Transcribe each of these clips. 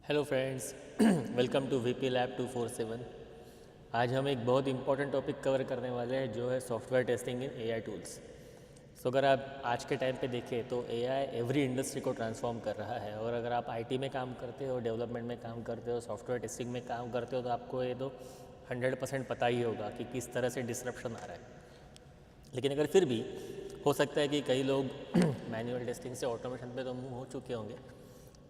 Hello friends, welcome to VP lab 247। आज हम एक बहुत इंपॉर्टेंट टॉपिक कवर करने वाले हैं जो है software testing in AI tools. So अगर आप आज के टाइम पे देखें तो एआई एवरी इंडस्ट्री को ट्रांसफॉर्म कर रहा है। और अगर आप आईटी में काम करते हो, डेवलपमेंट में काम करते हो, सॉफ्टवेयर टेस्टिंग में काम करते हो तो आपको ये तो 100% पता ही होगा कि किस तरह से डिसरप्शन आ रहा है। लेकिन अगर फिर भी हो सकता है कि कई लोग मैनुअल टेस्टिंग से ऑटोमेशन पे तो मूव हो चुके होंगे,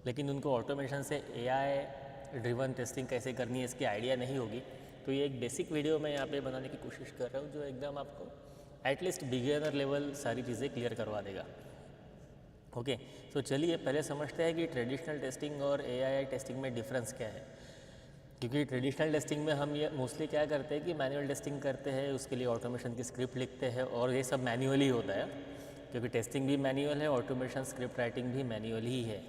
लेकिन उनको ऑटोमेशन से एआई ड्रिवन टेस्टिंग कैसे करनी है इसकी आइडिया नहीं होगी। तो ये एक बेसिक वीडियो मैं यहाँ पे बनाने की कोशिश कर रहा हूँ जो एकदम आपको एटलीस्ट बिगिनर लेवल सारी चीज़ें क्लियर करवा देगा। ओके, तो चलिए पहले समझते हैं कि ट्रेडिशनल टेस्टिंग और एआई टेस्टिंग में डिफरेंस क्या है। क्योंकि ट्रेडिशनल टेस्टिंग में हम ये मोस्टली क्या करते हैं कि मैनुअल टेस्टिंग करते हैं, उसके लिए ऑटोमेशन की स्क्रिप्ट लिखते हैं और ये सब मैन्युअली होता है। क्योंकि टेस्टिंग भी मैनुअल है, ऑटोमेशन स्क्रिप्ट राइटिंग भी मैनुअल ही है,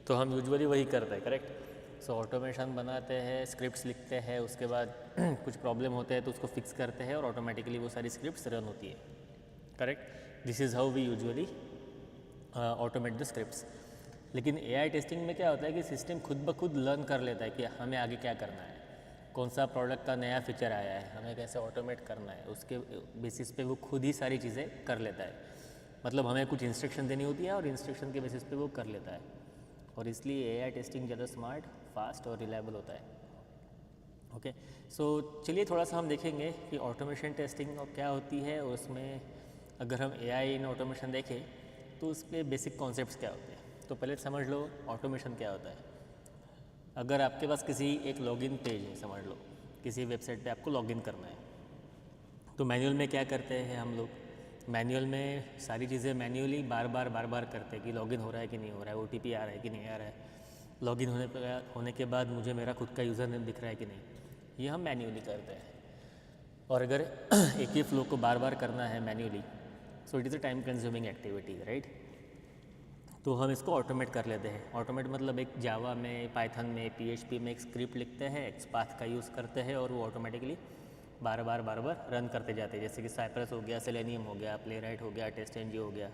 तो हम यूजुअली वही करते हैं। करेक्ट। सो ऑटोमेशन बनाते हैं, स्क्रिप्ट्स लिखते हैं, उसके बाद कुछ प्रॉब्लम होते हैं तो उसको फिक्स करते हैं और ऑटोमेटिकली वो सारी स्क्रिप्ट्स रन होती है। Correct, this is how we usually automate the scripts. लेकिन एआई टेस्टिंग में क्या होता है कि सिस्टम खुद ब खुद लर्न कर लेता है कि हमें आगे क्या करना है, कौन सा प्रोडक्ट का नया फीचर आया है, हमें कैसे ऑटोमेट करना है, उसके बेसिस पे वो खुद ही सारी चीज़ें कर लेता है। मतलब हमें कुछ इंस्ट्रक्शन देनी होती है और इंस्ट्रक्शन के बेसिस पे वो कर लेता है। और इसलिए एआई टेस्टिंग ज़्यादा स्मार्ट, फास्ट और रिलायबल होता है। ओके, सो चलिए थोड़ा सा हम देखेंगे कि ऑटोमेशन टेस्टिंग क्या होती है और उसमें अगर हम एआई इन ऑटोमेशन देखें तो उस पर बेसिक कॉन्सेप्ट्स क्या होते हैं। तो पहले समझ लो ऑटोमेशन क्या होता है। अगर आपके पास किसी एक लॉगिन पेज है, समझ लो किसी वेबसाइट पे आपको लॉगिन करना है, तो मैनुअल में क्या करते हैं हम लोग, मैनुअल में सारी चीज़ें मैन्युअली बार बार करते हैं कि लॉगिन हो रहा है कि नहीं हो रहा है, ओटीपी आ रहा है कि नहीं आ रहा है, लॉगिन होने के बाद मुझे मेरा खुद का यूज़र नेम दिख रहा है कि नहीं, ये हम मैन्युअली करते हैं। और अगर एक ही फ्लो को बार बार करना है manually, so it is a time consuming activity, right. तो हम इसको ऑटोमेट कर लेते हैं। ऑटोमेट मतलब एक जावा में, पाइथन में, पीएचपी में एक स्क्रिप्ट लिखते हैं, एक्सपाथ का यूज़ करते हैं और वो ऑटोमेटिकली बार बार रन करते जाते हैं। जैसे कि साइप्रस हो गया, सेलेनियम हो गया, प्लेराइट हो गया, टेस्टएनजी हो गया।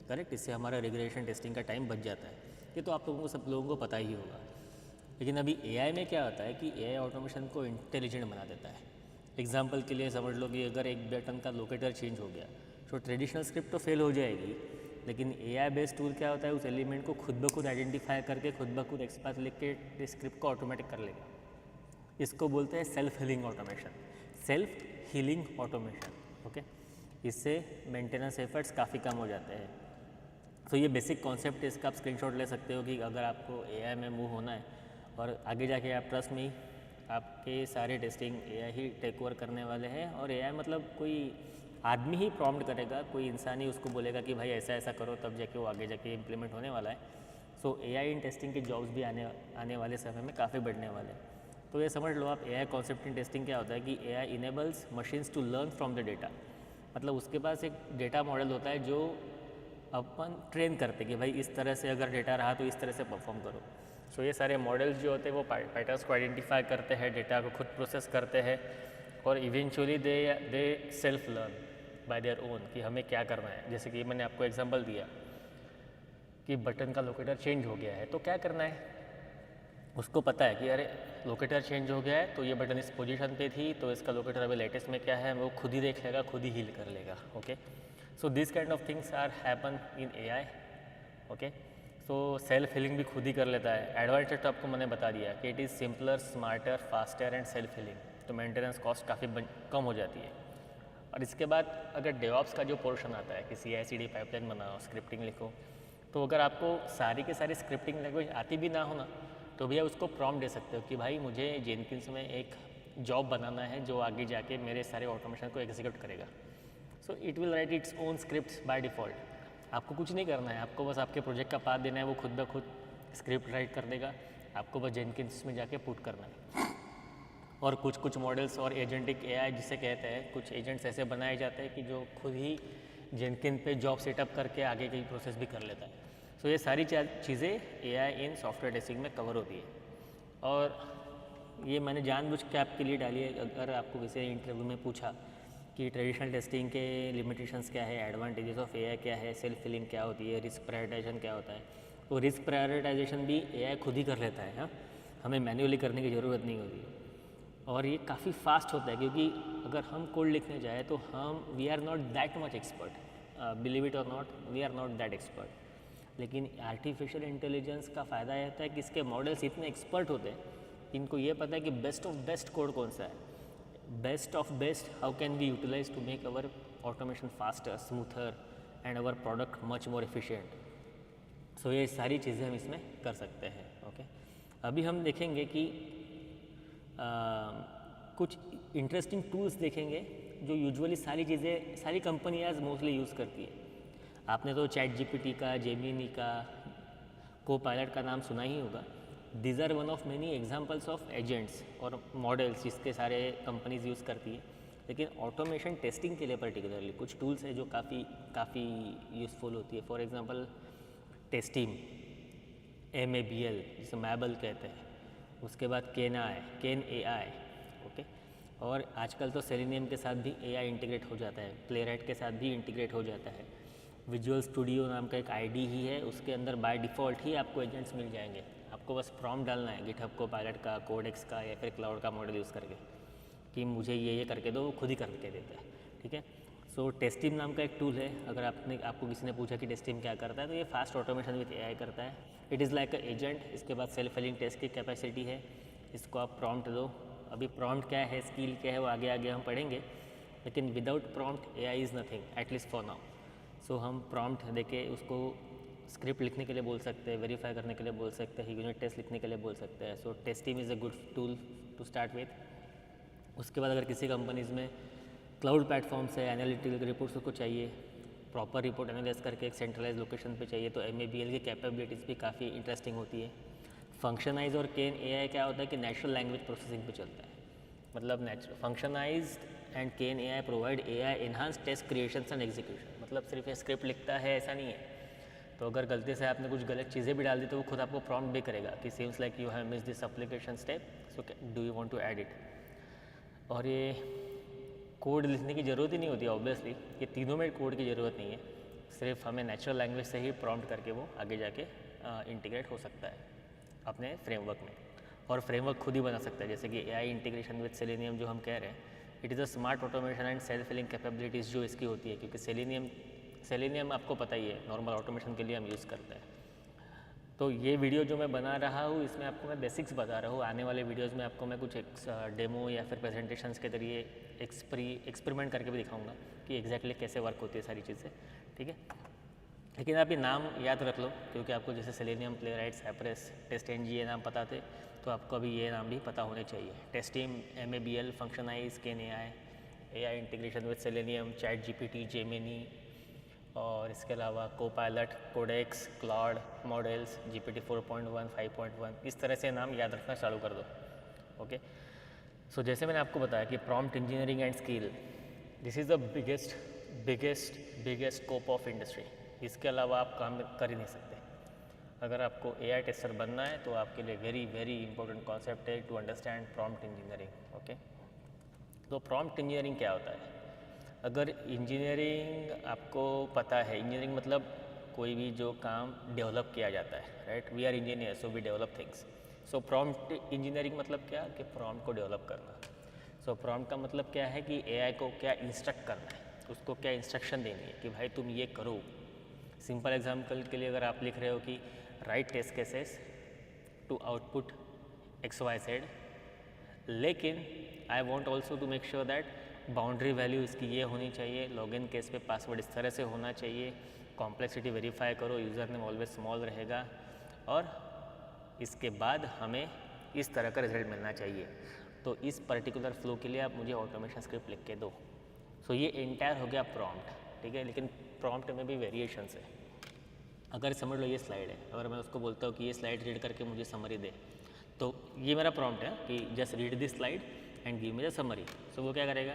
करेक्ट, इससे हमारा रिग्रेशन टेस्टिंग का टाइम बच जाता है। ये तो आप लोगों को, सब लोगों को पता ही होगा। लेकिन अभी एआई में क्या होता है कि एआई ऑटोमेशन को इंटेलिजेंट बना देता है। एग्जाम्पल के लिए समझ लो कि अगर एक बटन का लोकेटर चेंज हो गया तो ट्रेडिशनल स्क्रिप्ट तो फेल हो जाएगी, लेकिन एआई बेस्ड टूल क्या होता है, उस एलिमेंट को खुद ब खुद आइडेंटिफाई करके खुद ब खुद एक्सपाथ लिख के स्क्रिप्ट को ऑटोमेटिक कर लेगा। इसको बोलते हैं self healing automation, self healing automation. Okay, इससे मेंटेनेंस एफर्ट्स काफ़ी कम हो जाते हैं। तो ये बेसिक कॉन्सेप्ट है, इसका आप स्क्रीनशॉट ले सकते हो कि अगर आपको एआई में मूव होना है और आगे जाके आप ट्रस्ट में आपके सारे टेस्टिंग एआई ही टेक ओवर करने वाले हैं। और एआई मतलब कोई आदमी ही प्रॉम्प्ट करेगा, कोई इंसान ही उसको बोलेगा कि भाई ऐसा ऐसा करो, तब जाके वो आगे जाके इम्प्लीमेंट होने वाला है। सो एआई इन टेस्टिंग के जॉब्स भी आने वाले समय में काफ़ी बढ़ने वाले हैं। तो ये समझ लो आप, एआई कॉन्सेप्ट इन टेस्टिंग क्या होता है कि AI enables machines to learn from the data. मतलब उसके पास एक डेटा मॉडल होता है जो अपन ट्रेन करते कि भाई इस तरह से अगर डेटा रहा तो इस तरह से परफॉर्म करो। सो ये सारे मॉडल्स जो होते हैं वो पैटर्न्स को आइडेंटिफाई करते हैं, डेटा को खुद प्रोसेस करते हैं और eventually they self learn by their own कि हमें क्या करना है। जैसे कि मैंने आपको एग्जांपल दिया कि बटन का लोकेटर चेंज हो गया है, तो क्या करना है, उसको पता है कि अरे लोकेटर चेंज हो गया है तो ये बटन इस पोजीशन पे थी, तो इसका लोकेटर अभी लेटेस्ट में क्या है वो खुद ही देख लेगा, खुद ही हील कर लेगा। Okay, so this kind of things are happen in AI. Okay, so self healing भी खुद ही कर लेता है। एडवांटेज तो आपको मैंने बता दिया कि it is simpler, smarter, faster and self healing, तो मेंटेनेंस कॉस्ट काफ़ी कम हो जाती है। और इसके बाद अगर डेवऑप्स का जो पोर्शन आता है कि CI/CD पाइपलाइन बनाओ, स्क्रिप्टिंग लिखो, तो अगर आपको सारी के सारी स्क्रिप्टिंग लैंग्वेज आती भी ना हो ना, तो भैया उसको प्रॉम्प्ट दे सकते हो कि भाई मुझे जेनकिंस में एक जॉब बनाना है जो आगे जाके मेरे सारे ऑटोमेशन को एग्जीक्यूट करेगा। So it will write its own scripts by default. आपको कुछ नहीं करना है, आपको बस आपके प्रोजेक्ट का पाथ देना है, वो खुद ब खुद स्क्रिप्ट राइट कर देगा, आपको बस जेनकिंस में जाके पुट करना है। और कुछ मॉडल्स और एजेंटिक एआई जिसे कहते हैं, कुछ एजेंट्स ऐसे बनाए जाते हैं कि जो खुद ही जेनकिन पे जॉब सेटअप करके आगे की प्रोसेस भी कर लेता है। सो ये सारी चीज़ें एआई इन सॉफ्टवेयर टेस्टिंग में कवर होती है। और ये मैंने जानबूझ के आपके लिए डाली है। अगर आपको किसी इंटरव्यू में पूछा कि ट्रेडिशनल टेस्टिंग के लिमिटेशंस क्या है, एडवांटेजेस ऑफ एआई क्या है, सेल्फ हीलिंग क्या होती है, रिस्क प्रायोरिटाइजेशन क्या होता है, तो रिस्क प्रायोरिटाइजेशन भी एआई खुद ही कर लेता है। हाँ, हमें मैन्युअली करने की ज़रूरत नहीं होती और ये काफ़ी फास्ट होता है, क्योंकि अगर हम कोड लिखने जाए तो हम we are not that much expert, believe it और not, we are not that expert. लेकिन आर्टिफिशियल इंटेलिजेंस का फ़ायदा ये होता है कि इसके मॉडल्स इतने एक्सपर्ट होते हैं कि इनको ये पता है कि बेस्ट ऑफ बेस्ट कोड कौन सा है, best of best how can we utilize to make our automation faster, smoother and our product much more efficient. So ये सारी चीज़ें हम इसमें कर सकते हैं। ओके, अभी हम देखेंगे कि कुछ इंटरेस्टिंग टूल्स देखेंगे जो यूजुअली सारी कंपनियाँ मोस्टली यूज़ करती है। आपने तो चैट जीपीटी का, जेमिनी का, कोपायलट का नाम सुना ही होगा। These are one of many examples of agents और मॉडल्स जिसके सारे कंपनीज यूज़ करती है। लेकिन ऑटोमेशन टेस्टिंग के लिए पर्टिकुलरली कुछ टूल्स है जो काफ़ी यूज़फुल होती है। फॉर एग्जांपल टेस्टिंग, MABL जिसे मैबल कहते हैं, उसके बाद केन AI। ओके, और आजकल तो सेलेनियम के साथ भी AI इंटीग्रेट हो जाता है, प्लेराइट के साथ भी इंटीग्रेट हो जाता है। विजुअल स्टूडियो नाम का एक ID ही है, उसके अंदर बाय डिफ़ॉल्ट ही आपको एजेंट्स मिल जाएंगे। आपको बस प्रॉम्प्ट डालना है गिटहब को, पायलट का, कोडेक्स का या फिर क्लाउड का मॉडल यूज़ करके कि मुझे ये करके दो, वो खुद ही करके देता है। ठीक है, सो टेस्टिम नाम का एक टूल है। अगर आपको किसी ने पूछा कि टेस्टिम क्या करता है, तो ये फास्ट ऑटोमेशन विथ AI करता है। It is like a agent. इसके बाद सेल्फ हेलिंग टेस्ट की कैपेसिटी है। इसको आप प्रॉम्प्ट दो। अभी प्रॉम्प्ट क्या है, स्किल क्या है, वो आगे आगे हम पढ़ेंगे। लेकिन without prompt AI is nothing, at least for now. So हम प्रॉम्प्ट देके उसको स्क्रिप्ट लिखने के लिए बोल सकते हैं, वेरीफाई करने के लिए बोल सकते हैं, यूनिट टेस्ट लिखने के लिए बोल सकते हैं। So testing is a good tool to start with. उसके बाद अगर किसी कंपनीज़ में क्लाउड प्लेटफॉर्म्स है, एनालिटिकल रिपोर्ट्स को चाहिए, प्रॉपर रिपोर्ट एनालाइज करके एक सेंट्रलाइज लोकेशन पे चाहिए, तो MABL की कैपेबिलिटीज़ भी काफ़ी इंटरेस्टिंग होती है। फंक्शनाइज और केन AI क्या होता है कि नेचुरल लैंग्वेज प्रोसेसिंग पे चलता है। मतलब Functionize and Kane AI provide AI enhance test creation and execution. मतलब सिर्फ ये स्क्रिप्ट लिखता है ऐसा नहीं है। तो अगर गलती से आपने कुछ गलत चीज़ें भी डाल दी तो वो खुद आपको प्रॉम्प्ट भी करेगा कि seems like you have miss this application step, so do you want to add it. और ये कोड लिखने की ज़रूरत ही नहीं होती ऑब्वियसली, ये तीनों में कोड की ज़रूरत नहीं है। सिर्फ हमें नेचुरल लैंग्वेज से ही प्रॉम्प्ट करके वो आगे जाके इंटीग्रेट हो सकता है अपने फ्रेमवर्क में, और फ्रेमवर्क खुद ही बना सकता है। जैसे कि AI इंटीग्रेशन विद सेलेनियम जो हम कह रहे हैं, it is a smart automation and self hailing capabilities जो इसकी होती है, क्योंकि सेलेनियम आपको पता ही है नॉर्मल ऑटोमेशन के लिए हम यूज़ करते हैं। तो ये वीडियो जो मैं बना रहा हूँ इसमें आपको मैं बेसिक्स बता रहा हूँ। आने वाले वीडियोज़ में आपको मैं कुछ डेमो या फिर प्रेजेंटेशंस के जरिए एक्सपेरिमेंट करके भी दिखाऊंगा कि एग्जैक्टली कैसे वर्क होती है सारी चीज़ें। ठीक है, लेकिन आप ये नाम याद रख लो, क्योंकि आपको जैसे सेलेनियम, प्लेराइट, साइप्रस, टेस्टिंग ये नाम पता थे, तो आपको अभी ये नाम भी पता होने चाहिए। Testing, MABL, Functionize, Kane AI integration with Selenium, ChatGPT, Gemini, और इसके अलावा Copilot, Codex, Claude models, GPT 4.1, 5.1, इस तरह से नाम याद रखना चालू कर दो। ओके, सो जैसे मैंने आपको बताया कि prompt engineering and skill, this is the biggest scope of industry. इसके अलावा आप काम कर ही नहीं सकते। अगर आपको AI टेस्टर बनना है तो आपके लिए वेरी इंपॉर्टेंट कॉन्सेप्ट है to understand prompt engineering. Okay, तो प्रॉम्प्ट इंजीनियरिंग क्या होता है? अगर इंजीनियरिंग आपको पता है, इंजीनियरिंग मतलब कोई भी जो काम डेवलप किया जाता है, right? We are engineer, so we develop things. So prompt engineering मतलब क्या कि प्रॉम्प्ट को डेवलप करना। सो प्रॉम्प्ट का मतलब क्या है कि AI को क्या इंस्ट्रक्ट करना है, उसको क्या इंस्ट्रक्शन देनी है कि भाई तुम ये करो। सिंपल एग्जाम्पल के लिए अगर आप लिख रहे हो कि write test cases to output XYZ, लेकिन I want also to make sure that boundary value इसकी ये होनी चाहिए, लॉगिन केस पे पासवर्ड इस तरह से होना चाहिए, कॉम्प्लेक्सिटी वेरीफाई करो, यूज़र नेम ऑलवेज स्मॉल रहेगा, और इसके बाद हमें इस तरह का रिजल्ट मिलना चाहिए। तो इस पर्टिकुलर फ्लो के लिए आप मुझे ऑटोमेशन स्क्रिप्ट लिख के दो। सो ये एंटायर हो गया प्रॉम्प्ट, ठीक है। लेकिन प्रॉम्प्ट में भी वेरिएशंस है। अगर समझ लो ये स्लाइड है, अगर मैं उसको बोलता हूँ कि ये स्लाइड रीड करके मुझे समरी दे, तो ये मेरा प्रॉम्प्ट है कि just read this slide and give me the summary. So वो क्या करेगा,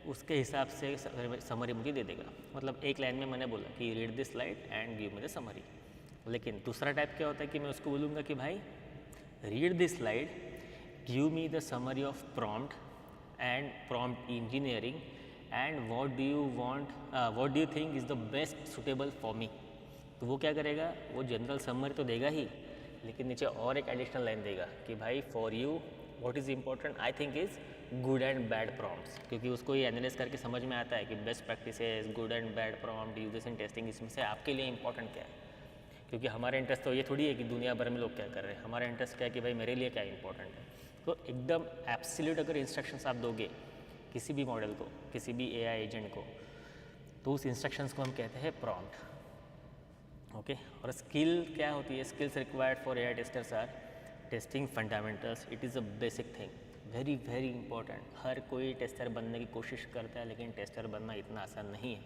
उसके हिसाब से समरी मुझे दे देगा। मतलब एक लाइन में मैंने बोला कि read this slide and give me the summary. लेकिन दूसरा टाइप क्या होता है कि मैं उसको बोलूँगा कि भाई read this slide, give me the summary of prompt and prompt engineering and what do you think is the best suitable for me. तो वो क्या करेगा, वो जनरल समरी तो देगा ही, लेकिन नीचे और एक एडिशनल लाइन देगा कि भाई for you what is important I think is good and bad prompts, क्योंकि उसको ये एनालाइज करके समझ में आता है कि best practices, good and bad prompt, uses in testing, इसमें से आपके लिए इंपॉर्टेंट क्या है। क्योंकि हमारा इंटरेस्ट तो ये थोड़ी है कि दुनिया भर में लोग क्या कर रहे हैं, हमारा इंटरेस्ट क्या है कि भाई मेरे लिए क्या इंपॉर्टेंट है। तो एकदम एब्सोल्यूट अगर इंस्ट्रक्शंस आप दोगे किसी भी मॉडल को, किसी भी एआई एजेंट को, तो उस इंस्ट्रक्शंस को हम कहते हैं प्रॉम्प्ट। ओके, और स्किल क्या होती है? Skills required for AI testers are testing fundamentals, it is a basic thing, very very important. हर कोई टेस्टर बनने की कोशिश करता है, लेकिन टेस्टर बनना इतना आसान नहीं है।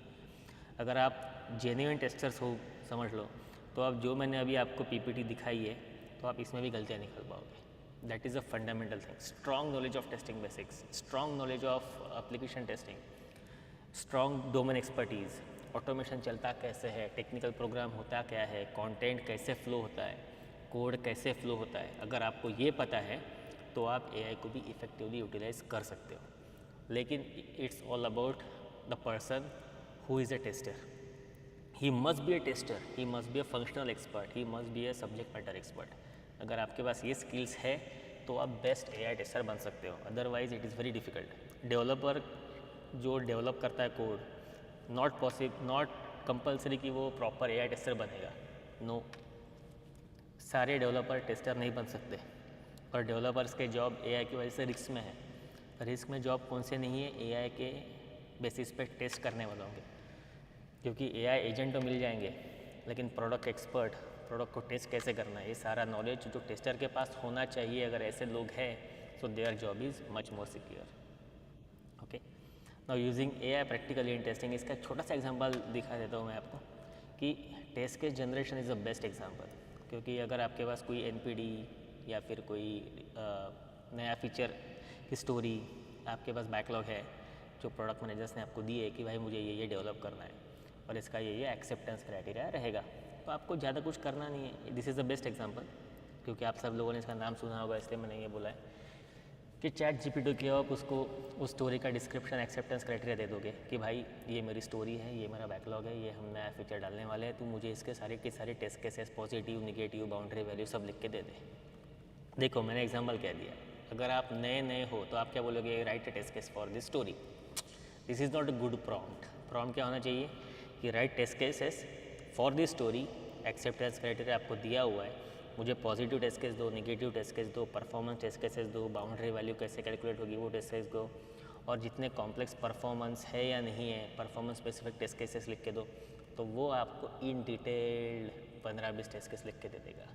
अगर आप जेन्युइन टेस्टर्स हो, समझ लो, तो अब जो मैंने अभी आपको पीपीटी दिखाई है, तो आप इसमें भी गलतियाँ निकाल पाओगे। That is a fundamental thing. Strong knowledge of testing basics, strong knowledge of application testing, strong domain expertise, automation चलता कैसे है, टेक्निकल प्रोग्राम होता क्या है, कंटेंट कैसे फ्लो होता है, कोड कैसे फ्लो होता है। अगर आपको ये पता है तो आप एआई को भी इफ़ेक्टिवली यूटिलाइज कर सकते हो। लेकिन it's all about the person who is a tester. He must be a tester, he must be a functional expert, he must be a subject matter expert. अगर आपके पास ये स्किल्स है तो आप बेस्ट एआई टेस्टर बन सकते हो, otherwise it is very difficult. Developer जो डेवलप करता है कोड, नॉट कंपल्सरी कि वो प्रॉपर एआई टेस्टर बनेगा। नो, सारे डेवलपर टेस्टर नहीं बन सकते, और डेवलपर्स के जॉब एआई की वजह से रिस्क में है। रिस्क में जॉब कौन से नहीं है? एआई के बेसिस पे टेस्ट करने वालों के, क्योंकि एआई एजेंट तो मिल जाएंगे, लेकिन प्रोडक्ट एक्सपर्ट, प्रोडक्ट को टेस्ट कैसे करना है, ये सारा नॉलेज जो टेस्टर के पास होना चाहिए। अगर ऐसे लोग हैं so their job is much more secure. Okay, now using AI practically in testing, इसका एक छोटा सा एग्जांपल दिखा देता हूँ मैं आपको कि test case generation is the best example. क्योंकि अगर आपके पास कोई एनपीडी या फिर कोई नया फीचर की स्टोरी आपके पास बैकलॉग है, जो प्रोडक्ट मैनेजर्स ने आपको दी है कि भाई मुझे ये डेवलप करना है और इसका ये एक्सेप्टेंस क्राइटेरिया रहेगा, तो आपको ज़्यादा कुछ करना नहीं है। This is the best example, क्योंकि आप सब लोगों ने इसका नाम सुना होगा, इसलिए मैंने ये बोला है कि चैट जीपीटी के आप उसको उस स्टोरी का डिस्क्रिप्शन, एक्सेप्टेंस क्राइटेरिया दे दोगे कि भाई ये मेरी स्टोरी है, ये मेरा बैकलॉग है, ये हम नया फीचर डालने वाले हैं, तो मुझे इसके सारे के सारे test cases, positive, negative, boundary value सब लिख के दे दे। देखो मैंने एग्जांपल क्या दिया। अगर आप नए हो तो आप क्या बोलोगे? Write test case for this story. This is not a good prompt. Prompt क्या होना चाहिए कि write test cases for this story, acceptance criteria आपको दिया हुआ है, मुझे पॉजिटिव टेस्ट केस दो, निगेटिव टेस्ट केस दो, परफॉर्मेंस टेस्ट केसेस दो, बाउंड्री वैल्यू कैसे कैलकुलेट होगी वो टेस्ट केस दो, और जितने कॉम्प्लेक्स परफॉर्मेंस है या नहीं है, परफॉर्मेंस स्पेसिफिक टेस्ट केसेस लिख के दो। तो वो आपको इन डिटेल्ड 15-20 टेस्ट केस लिख के दे देगा।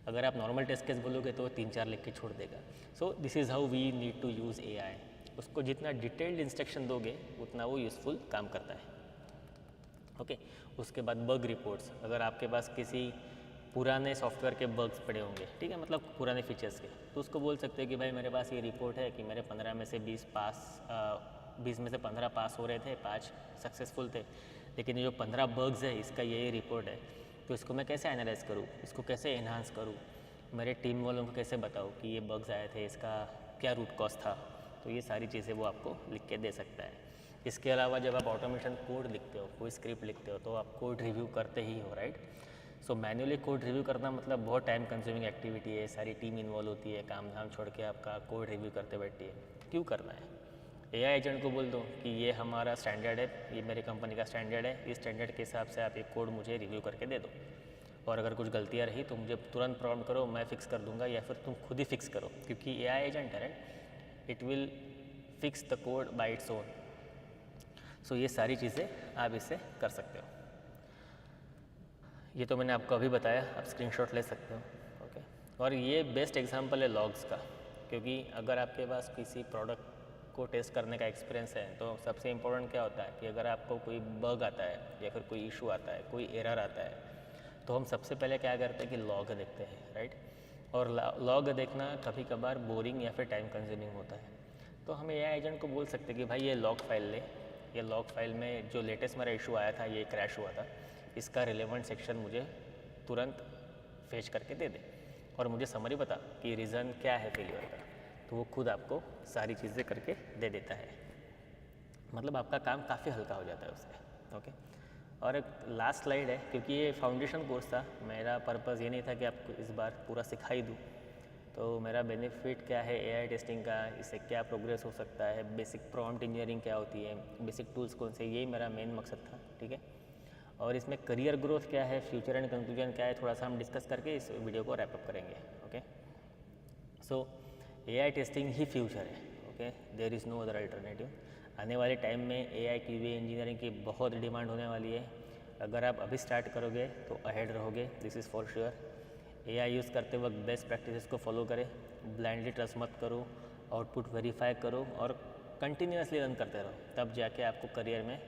अगर आप नॉर्मल टेस्ट केस बोलोगे तो 3-4 लिख के छोड़ देगा। So this is how we need to use AI. उसको जितना डिटेल्ड इंस्ट्रक्शन दोगे उतना वो यूज़फुल काम करता है। ओके, उसके बाद बग रिपोर्ट्स। अगर आपके पास किसी पुराने सॉफ्टवेयर के बग्स पड़े होंगे, ठीक है, मतलब पुराने फीचर्स के, तो उसको बोल सकते हैं कि भाई मेरे पास ये रिपोर्ट है कि मेरे 15 में से 20 में से 15 पास हो रहे थे, 5 सक्सेसफुल थे, लेकिन ये जो 15 बग्स है इसका ये रिपोर्ट है, तो इसको मैं कैसे एनालाइज करूँ, इसको कैसे एनहांस करूँ, मेरे टीम वालों को कैसे बताऊँ कि ये बग्स आए थे, इसका क्या रूट कॉज था। तो ये सारी चीज़ें वो आपको लिख के दे सकता है। इसके अलावा जब आप ऑटोमेशन कोड लिखते हो, कोई स्क्रिप्ट लिखते हो, तो आप कोड रिव्यू करते ही हो, राइट। सो मैन्युअली कोड रिव्यू करना मतलब बहुत टाइम कंज्यूमिंग एक्टिविटी है, सारी टीम इन्वॉल्व होती है, काम धाम छोड़ के आपका कोड रिव्यू करते बैठती है। क्यों करना है? एआई एजेंट को बोल दो कि ये हमारा स्टैंडर्ड है, ये मेरी कंपनी का स्टैंडर्ड है, इस स्टैंडर्ड के हिसाब से आप एक कोड मुझे रिव्यू करके दे दो, और अगर कुछ गलतियाँ रही तो मुझे तुरंत प्रॉम्प्ट करो, मैं फिक्स कर दूंगा, या फिर तुम खुद ही फिक्स करो, क्योंकि एआई एजेंट है, right. It will fix the code by its own. So ये सारी चीज़ें आप इससे कर सकते हो। ये तो मैंने आपको अभी बताया, आप स्क्रीनशॉट ले सकते हो। ओके, और ये बेस्ट एग्जांपल है लॉग्स का, क्योंकि अगर आपके पास किसी प्रोडक्ट को टेस्ट करने का एक्सपीरियंस है तो सबसे इम्पोर्टेंट क्या होता है कि अगर आपको कोई बग आता है या फिर कोई इशू आता है, कोई एरर आता है, तो हम सबसे पहले क्या करते हैं कि लॉग देखते हैं, राइट। और लॉग देखना कभी कभार बोरिंग या फिर टाइम कंज्यूमिंग होता है, तो हम एआई एजेंट को बोल सकते हैं कि भाई ये लॉग फाइल ले, ये लॉग फाइल में जो लेटेस्ट मेरा इशू आया था, ये क्रैश हुआ था, इसका रिलेवेंट सेक्शन मुझे तुरंत फेच करके दे दे, और मुझे समरी बता कि रीज़न क्या है फेलियर का। तो वो खुद आपको सारी चीज़ें करके दे देता है, मतलब आपका काम काफ़ी हल्का हो जाता है उससे। ओके, और एक लास्ट स्लाइड है, क्योंकि ये फाउंडेशन कोर्स था, मेरा पर्पज़ ये नहीं था कि आपको इस बार पूरा सिखा ही दूँ। तो मेरा बेनिफिट क्या है एआई टेस्टिंग का, इससे क्या प्रोग्रेस हो सकता है, बेसिक प्रॉम्प्ट इंजीनियरिंग क्या होती है, बेसिक टूल्स कौन से, यही मेरा मेन मकसद था, ठीक है। और इसमें करियर ग्रोथ क्या है, फ्यूचर एंड कंक्लूजन क्या है, थोड़ा सा हम डिस्कस करके इस वीडियो को रैप अप करेंगे। ओके, सो एआई टेस्टिंग ही फ्यूचर है। Okay, there is no other alternative. आने वाले टाइम में एआई क्यूए इंजीनियरिंग की बहुत डिमांड होने वाली है। अगर आप अभी स्टार्ट करोगे तो अहेड रहोगे, this is for sure. AI use करते वक्त बेस्ट प्रैक्टिसेस को फॉलो करें, ब्लाइंडली ट्रस्ट मत करो, आउटपुट वेरीफाई करो और कंटिन्यूसली रन करते रहो, तब जाके आपको करियर में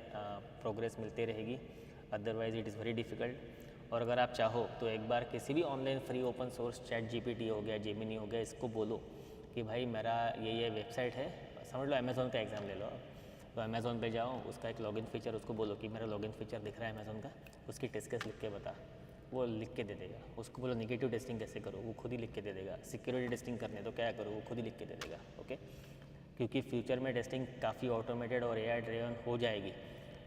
प्रोग्रेस मिलती रहेगी। Otherwise it is very difficult. और अगर आप चाहो तो एक बार किसी भी online free open source chat GPT हो गया, जेमिनी हो गया, इसको बोलो कि भाई मेरा ये वेबसाइट है, समझ लो अमेज़ोन का एग्ज़ाम ले लो आप, तो अमेज़ोन पे जाओ, उसका एक लॉगिन फीचर, उसको बोलो कि मेरा लॉगिन फीचर दिख रहा है अमेज़ोन का, उसकी टेस्ट केस लिख के बता, वो लिख के दे देगा। उसको बोलो नेगेटिव टेस्टिंग कैसे करो, वो खुद ही लिख के दे देगा। सिक्योरिटी टेस्टिंग करने तो क्या करो, वो खुद ही लिख के दे देगा। ओके, क्योंकि फ्यूचर में टेस्टिंग काफ़ी ऑटोमेटेड और एआई ड्रिवन हो जाएगी।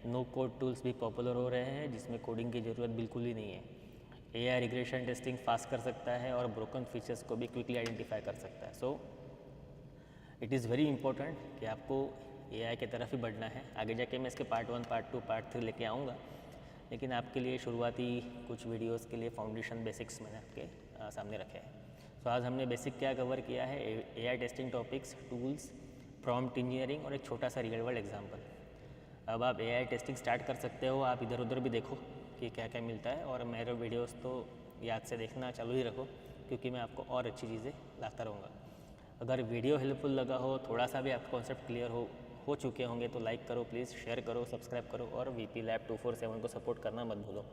नो कोड टूल्स भी पॉपुलर हो रहे हैं जिसमें कोडिंग की ज़रूरत बिल्कुल ही नहीं है। एआई रिग्रेशन टेस्टिंग फास्ट कर सकता है और ब्रोकन फीचर्स को भी क्विकली आइडेंटिफाई कर सकता है। So it is very important कि आपको एआई की तरफ ही बढ़ना है। आगे जाके मैं इसके पार्ट 1, पार्ट 2, पार्ट 3 लेके आऊँगा, लेकिन आपके लिए शुरुआती कुछ वीडियोस के लिए फाउंडेशन बेसिक्स मैंने आपके सामने रखे हैं। तो आज हमने बेसिक क्या कवर किया है, AI testing topics, tools, prompt engineering और एक छोटा सा रियल वर्ल्ड एग्जांपल। अब आप एआई टेस्टिंग स्टार्ट कर सकते हो, आप इधर उधर भी देखो कि क्या क्या मिलता है, और मेरे वीडियोस तो याद से देखना चालू ही रखो, क्योंकि मैं आपको और अच्छी चीज़ें लाता रहूँगा। अगर वीडियो हेल्पफुल लगा हो, थोड़ा सा भी आपका कॉन्सेप्ट क्लियर हो चुके होंगे तो लाइक करो प्लीज़, शेयर करो, सब्सक्राइब करो और VP Lab 247 को सपोर्ट करना मत भूलो।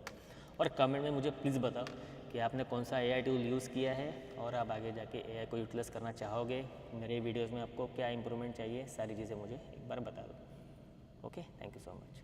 और कमेंट में मुझे प्लीज़ बताओ कि आपने कौन सा एआई टूल यूज़ किया है और आप आगे जाके एआई को यूटिलाइज़ करना चाहोगे। मेरे वीडियोज़ में आपको क्या इंप्रूवमेंट चाहिए, सारी चीज़ें मुझे एक बार बता दो। Okay, thank you so much.